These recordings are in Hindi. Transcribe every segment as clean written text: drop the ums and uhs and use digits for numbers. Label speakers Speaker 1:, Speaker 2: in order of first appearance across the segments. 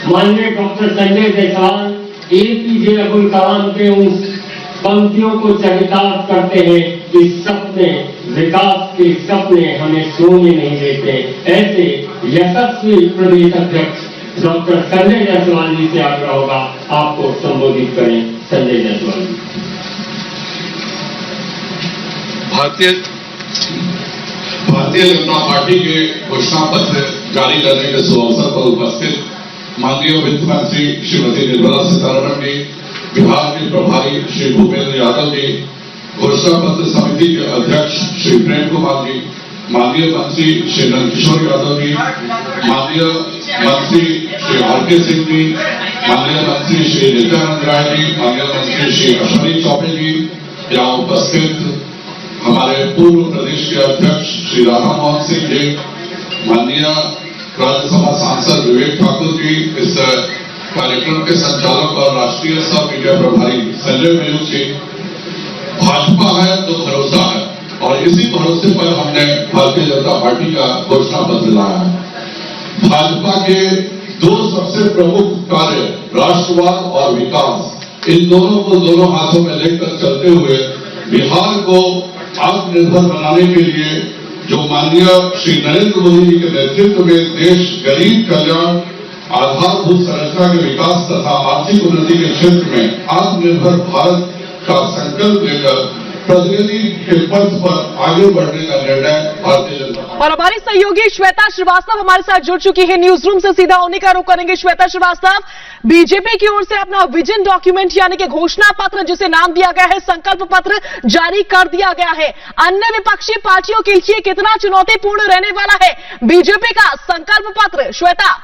Speaker 1: माननीय डॉक्टर संजय जायसवाल एपीजे अब्दुल कलाम के उन पंक्तियों को चरितार्थ करते हैं कि सपने, विकास के सपने हमें सोने नहीं देते। ऐसे यशस्वी प्रदेश अध्यक्ष डॉक्टर संजय जायसवाल जी से आग्रह होगा आपको संबोधित करें। संजय जायसवाल जी।
Speaker 2: भारतीय जनता पार्टी के घोषणा पत्र जारी करने के शुभ अवसर पर उपस्थित माननीय वित्त मंत्री श्रीमती निर्मला सीतारमण जी, बिहार के प्रभारी श्री भूपेंद्र यादव जी, घोषणा पत्र समिति के अध्यक्ष श्री प्रेम कुमार जी, माननीय मंत्री श्री नंदकिशोर यादव जी, माननीय मंत्री श्री आर.के. सिंह जी, माननीय मंत्री श्री नित्यानंद राय जी, माननीय मंत्री श्री अश्विनी चौबे जी, यहाँ उपस्थित हमारे पूर्व प्रदेश के अध्यक्ष श्री राधा मोहन सिंह जी, माननीय राज्यसभा सांसद विवेक ठाकुर जी, इस कार्यक्रम के संचालक और राष्ट्रीय सब मीडिया प्रभारी संजय मयूर जी। भाजपा है तो भरोसा है और इसी भरोसे पर हमने भारतीय जनता पार्टी का घोषणा पत्र लाया है। भाजपा के दो सबसे प्रमुख कार्य राष्ट्रवाद और विकास, इन दोनों को दोनों हाथों में लेकर चलते हुए बिहार को आत्मनिर्भर बनाने के लिए जो माननीय श्री नरेंद्र मोदी जी के नेतृत्व में देश गरीब कल्याण, आधारभूत संरचना के विकास तथा आर्थिक उन्नति के क्षेत्र में आत्मनिर्भर भारत का संकल्प लेकर प्रगति के पथ पर आगे बढ़ने का निर्णय भारतीय जनता पार्टी।
Speaker 3: और हमारी सहयोगी श्वेता श्रीवास्तव हमारे साथ जुड़ चुकी है न्यूज रूम से। सीधा उन्हीं का रुख करेंगे। श्वेता श्रीवास्तव, बीजेपी की ओर से अपना विजन डॉक्यूमेंट यानी कि घोषणा पत्र जिसे नाम दिया गया है संकल्प पत्र जारी कर दिया गया है। अन्य विपक्षी पार्टियों के लिए कितना चुनौतीपूर्ण रहने वाला है बीजेपी का संकल्प पत्र? श्वेता।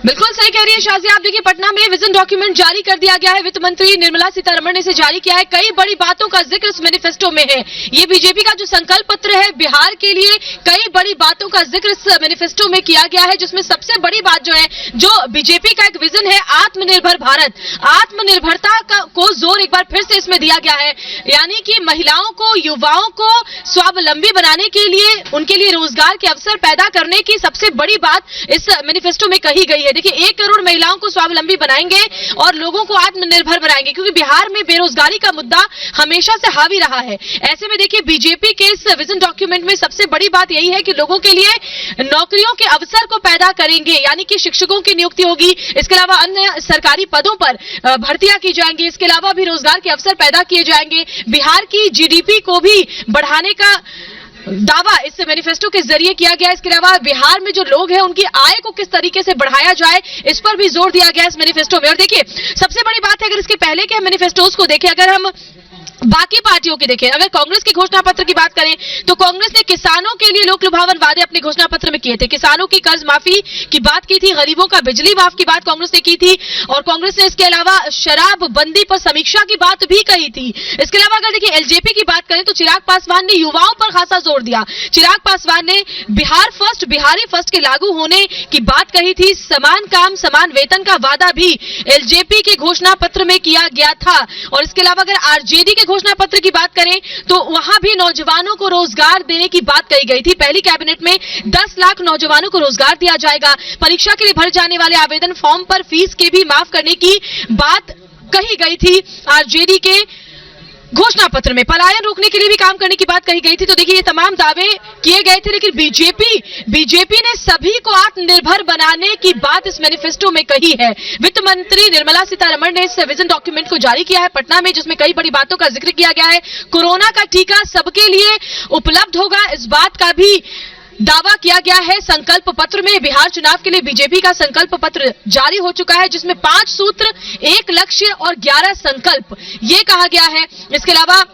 Speaker 4: बिल्कुल सही कह रही है शाजी। आप देखिए, पटना में विजन डॉक्यूमेंट जारी कर दिया गया है। वित्त मंत्री निर्मला सीतारमण ने इसे जारी किया है। कई बड़ी बातों का जिक्र इस मैनिफेस्टो में है। ये बीजेपी का जो संकल्प पत्र है बिहार के लिए, कई बड़ी बातों का जिक्र इस मैनिफेस्टो में किया गया है, जिसमें सबसे बड़ी बात जो है, जो बीजेपी का एक विजन है आत्मनिर्भर भारत, आत्मनिर्भरता को जोर एक बार फिर से इसमें दिया गया है। यानी कि महिलाओं को, युवाओं को स्वावलंबी बनाने के लिए, उनके लिए रोजगार के अवसर पैदा करने की सबसे बड़ी बात इस मैनिफेस्टो में कही गई है। देखिए, 1 करोड़ महिलाओं को स्वावलंबी बनाएंगे और लोगों को आत्मनिर्भर बनाएंगे, क्योंकि बिहार में बेरोजगारी का मुद्दा हमेशा से हावी रहा है। ऐसे में देखिए, बीजेपी के इस विजन डॉक्यूमेंट में सबसे बड़ी बात यही है कि लोगों के लिए नौकरियों के अवसर को पैदा करेंगे, यानी कि शिक्षकों की नियुक्ति होगी। इसके अलावा अन्य सरकारी पदों पर भर्तियां की जाएंगी। इसके अलावा भी रोजगार के अवसर पैदा किए जाएंगे। बिहार की जीडीपी को भी बढ़ाने का दावा इस मैनिफेस्टो के जरिए किया गया है। इसके अलावा बिहार में जो लोग हैं उनकी आय को किस तरीके से बढ़ाया जाए, इस पर भी जोर दिया गया है इस मैनिफेस्टो में। और देखिए, सबसे बड़ी बात है, अगर इसके पहले के मैनिफेस्टोस को देखें, अगर हम बाकी पार्टियों की देखें, अगर कांग्रेस की घोषणा पत्र की बात करें तो कांग्रेस ने किसानों के लिए लोक लुभावन वादे अपने घोषणा पत्र में किए थे। किसानों की कर्ज माफी की बात की थी, गरीबों का बिजली माफ की बात कांग्रेस ने की थी, और कांग्रेस ने इसके अलावा शराब बंदी पर समीक्षा की बात भी कही थी। इसके अलावा अगर देखिए एलजेपी की बात करें तो चिराग पासवान ने युवाओं पर खासा जोर दिया। चिराग पासवान ने बिहार फर्स्ट, बिहारी फर्स्ट के लागू होने की बात कही थी। समान काम समान वेतन का वादा भी एलजेपी के घोषणा पत्र में किया गया था। और इसके अलावा अगर आरजेडी के घोषणा पत्र की बात करें तो वहां भी नौजवानों को रोजगार देने की बात कही गई थी। पहली कैबिनेट में 10 लाख नौजवानों को रोजगार दिया जाएगा। परीक्षा के लिए भरे जाने वाले आवेदन फॉर्म पर फीस के भी माफ करने की बात कही गई थी। आरजेडी के घोषणा पत्र में पलायन रोकने के लिए भी काम करने की बात कही गई थी। तो देखिए, ये तमाम दावे किए गए थे, लेकिन बीजेपी ने सभी को आत्मनिर्भर बनाने की बात इस मैनिफेस्टो में कही है। वित्त मंत्री निर्मला सीतारमण ने इस विजन डॉक्यूमेंट को जारी किया है पटना में, जिसमें कई बड़ी बातों का जिक्र किया गया है। कोरोना का टीका सबके लिए उपलब्ध होगा, इस बात का भी दावा किया गया है संकल्प पत्र में। बिहार चुनाव के लिए बीजेपी का संकल्प पत्र जारी हो चुका है, जिसमें 5 सूत्र, 1 लक्ष्य और 11 संकल्प ये कहा गया है। इसके अलावा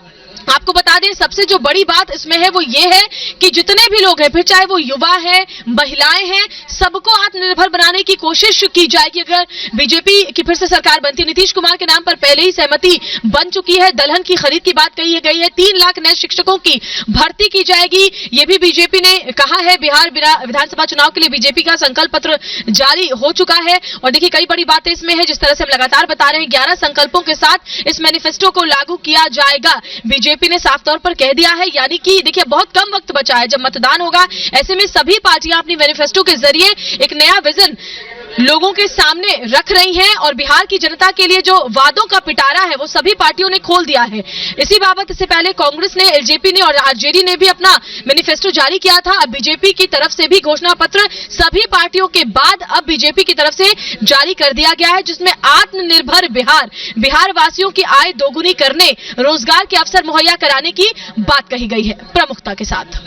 Speaker 4: आपको बता दें, सबसे जो बड़ी बात इसमें है वो ये है कि जितने भी लोग हैं, फिर चाहे वो युवा हैं, महिलाएं हैं, सबको आत्मनिर्भर बनाने की कोशिश की जाएगी। अगर बीजेपी की फिर से सरकार बनती है, नीतीश कुमार के नाम पर पहले ही सहमति बन चुकी है। दलहन की खरीद की बात कही गई है। 3 लाख नए शिक्षकों की भर्ती की जाएगी, ये भी बीजेपी ने कहा है। बिहार विधानसभा चुनाव के लिए बीजेपी का संकल्प पत्र जारी हो चुका है। और देखिए, कई बड़ी बातें इसमें है, जिस तरह से हम लगातार बता रहे हैं, 11 संकल्पों के साथ इस मैनिफेस्टो को लागू किया जाएगा। बीजेपी बीजेपी ने साफ तौर पर कह दिया है, यानी कि देखिए बहुत कम वक्त बचा है जब मतदान होगा। ऐसे में सभी पार्टियां अपनी मैनिफेस्टो के जरिए एक नया विजन लोगों के सामने रख रही हैं और बिहार की जनता के लिए जो वादों का पिटारा है वो सभी पार्टियों ने खोल दिया है। इसी बाबत इससे पहले कांग्रेस ने, एलजेपी ने और आरजेडी ने भी अपना मैनिफेस्टो जारी किया था। अब बीजेपी की तरफ से भी घोषणा पत्र सभी पार्टियों के बाद अब बीजेपी की तरफ से जारी कर दिया गया है, जिसमें आत्मनिर्भर बिहार वासियों की आय दोगुनी करने, रोजगार के अवसर मुहैया कराने की बात कही गई है प्रमुखता के साथ।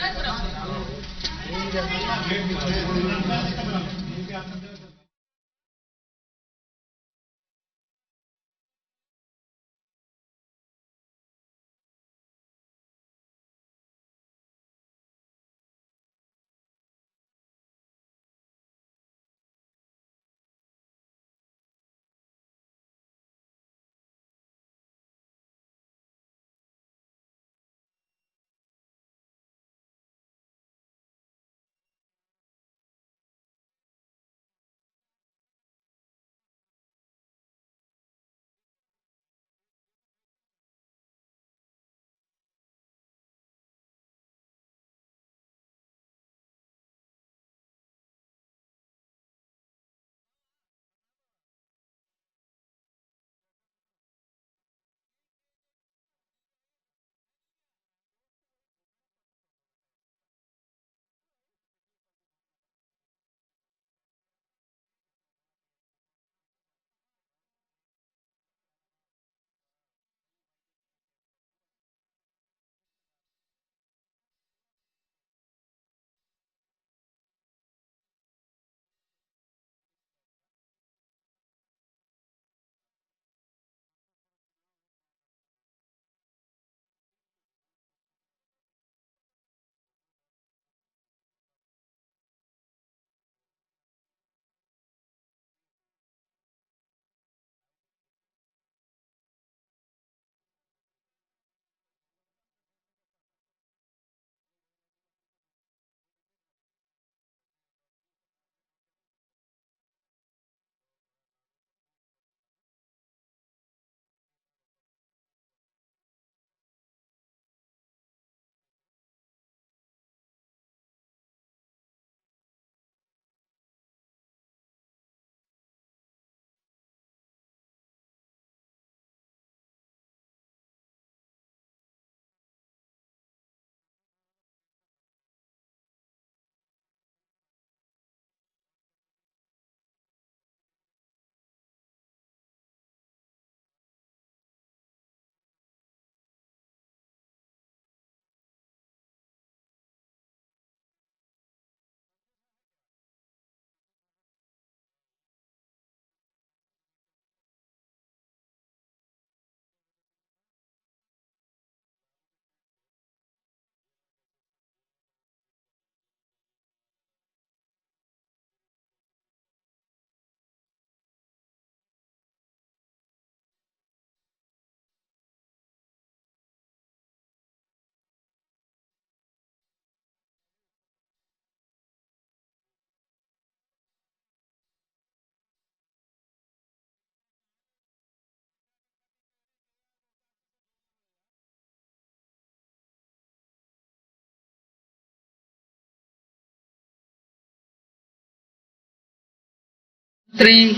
Speaker 5: मंत्री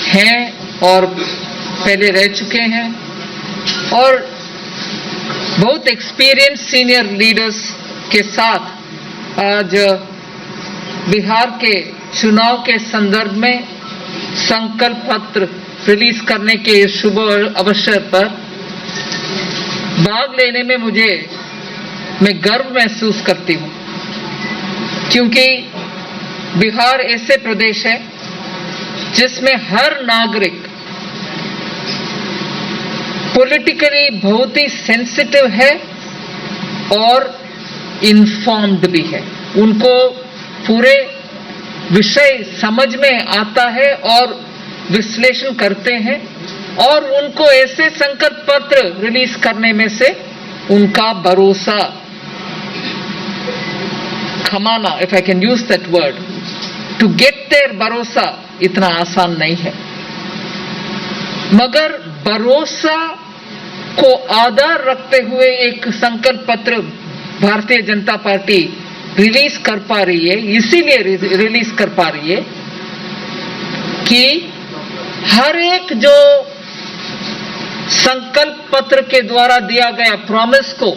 Speaker 5: हैं और पहले रह चुके हैं और बहुत एक्सपीरियंस सीनियर लीडर्स के साथ आज बिहार के चुनाव के संदर्भ में संकल्प पत्र रिलीज करने के शुभ अवसर पर भाग लेने में मैं गर्व महसूस करती हूं, क्योंकि बिहार ऐसे प्रदेश है जिसमें हर नागरिक पॉलिटिकली बहुत ही सेंसिटिव है और इन्फॉर्म्ड भी है। उनको पूरे विषय समझ में आता है और विश्लेषण करते हैं और उनको ऐसे संकल्प पत्र रिलीज करने में से उनका भरोसा खमाना, if I can use that word, to get their भरोसा इतना आसान नहीं है। मगर भरोसा को आधार रखते हुए एक संकल्प पत्र भारतीय जनता पार्टी रिलीज कर पा रही है, इसीलिए रिलीज कर पा रही है कि हर एक जो संकल्प पत्र के द्वारा दिया गया प्रॉमिस को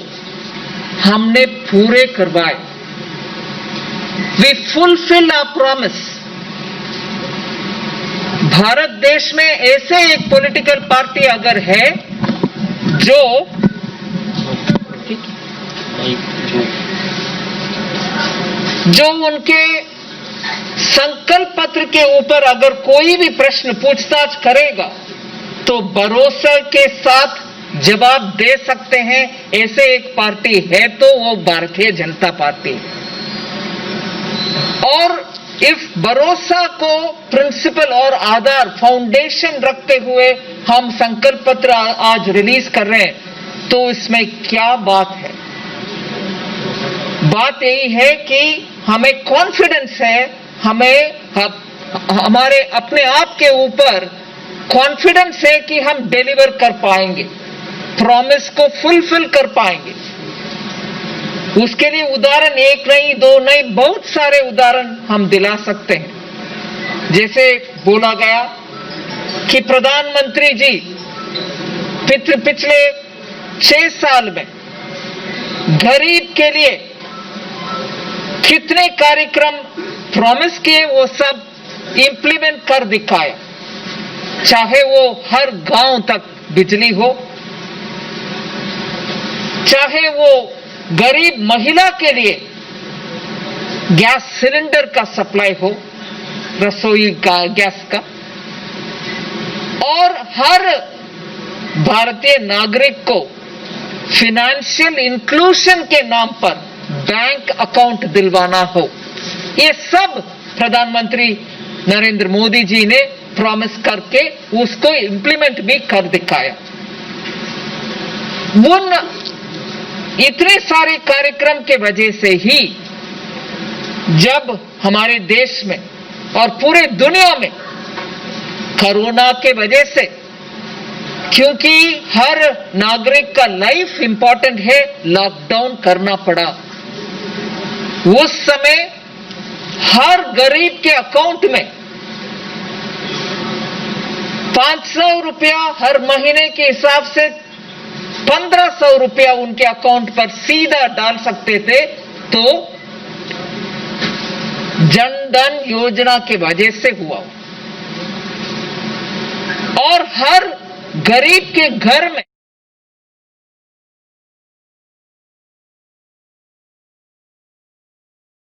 Speaker 5: हमने पूरे करवाए। We fulfil our promise. Bharat देश में ऐसे एक पॉलिटिकल पार्टी अगर है जो उनके संकल्प पत्र के ऊपर अगर कोई भी प्रश्न पूछताछ करेगा तो भरोसे के साथ जवाब दे सकते हैं, ऐसे एक पार्टी है तो वो भारतीय जनता पार्टी है। और इस भरोसा को प्रिंसिपल और आधार फाउंडेशन रखते हुए हम संकल्प पत्र आज रिलीज कर रहे हैं, तो इसमें क्या बात है? बात यही है कि हमें कॉन्फिडेंस है, हमारे अपने आप के ऊपर कॉन्फिडेंस है कि हम डिलीवर कर पाएंगे, प्रॉमिस को फुलफिल कर पाएंगे। उसके लिए उदाहरण एक नहीं, दो नहीं, बहुत सारे उदाहरण हम दिला सकते हैं। जैसे बोला गया कि प्रधानमंत्री जी पिछले 6 साल में गरीब के लिए कितने कार्यक्रम प्रॉमिस किए वो सब इंप्लीमेंट कर दिखाया। चाहे वो हर गांव तक बिजली हो, चाहे वो गरीब महिला के लिए गैस सिलेंडर का सप्लाई हो, रसोई का गैस का, और हर भारतीय नागरिक को फाइनेंशियल इंक्लूजन के नाम पर बैंक अकाउंट दिलवाना हो। ये सब प्रधानमंत्री नरेंद्र मोदी जी ने प्रॉमिस करके उसको इंप्लीमेंट भी कर दिखाया। उन इतने सारे कार्यक्रम के वजह से ही जब हमारे देश में और पूरे दुनिया में कोरोना के वजह से, क्योंकि हर नागरिक का लाइफ इंपॉर्टेंट है, लॉकडाउन करना पड़ा। उस समय हर गरीब के अकाउंट में 500 रुपया हर महीने के हिसाब से 1500 रुपया उनके अकाउंट पर सीधा डाल सकते थे। तो जन धन योजना के वजह से हुआ, और हर गरीब के घर में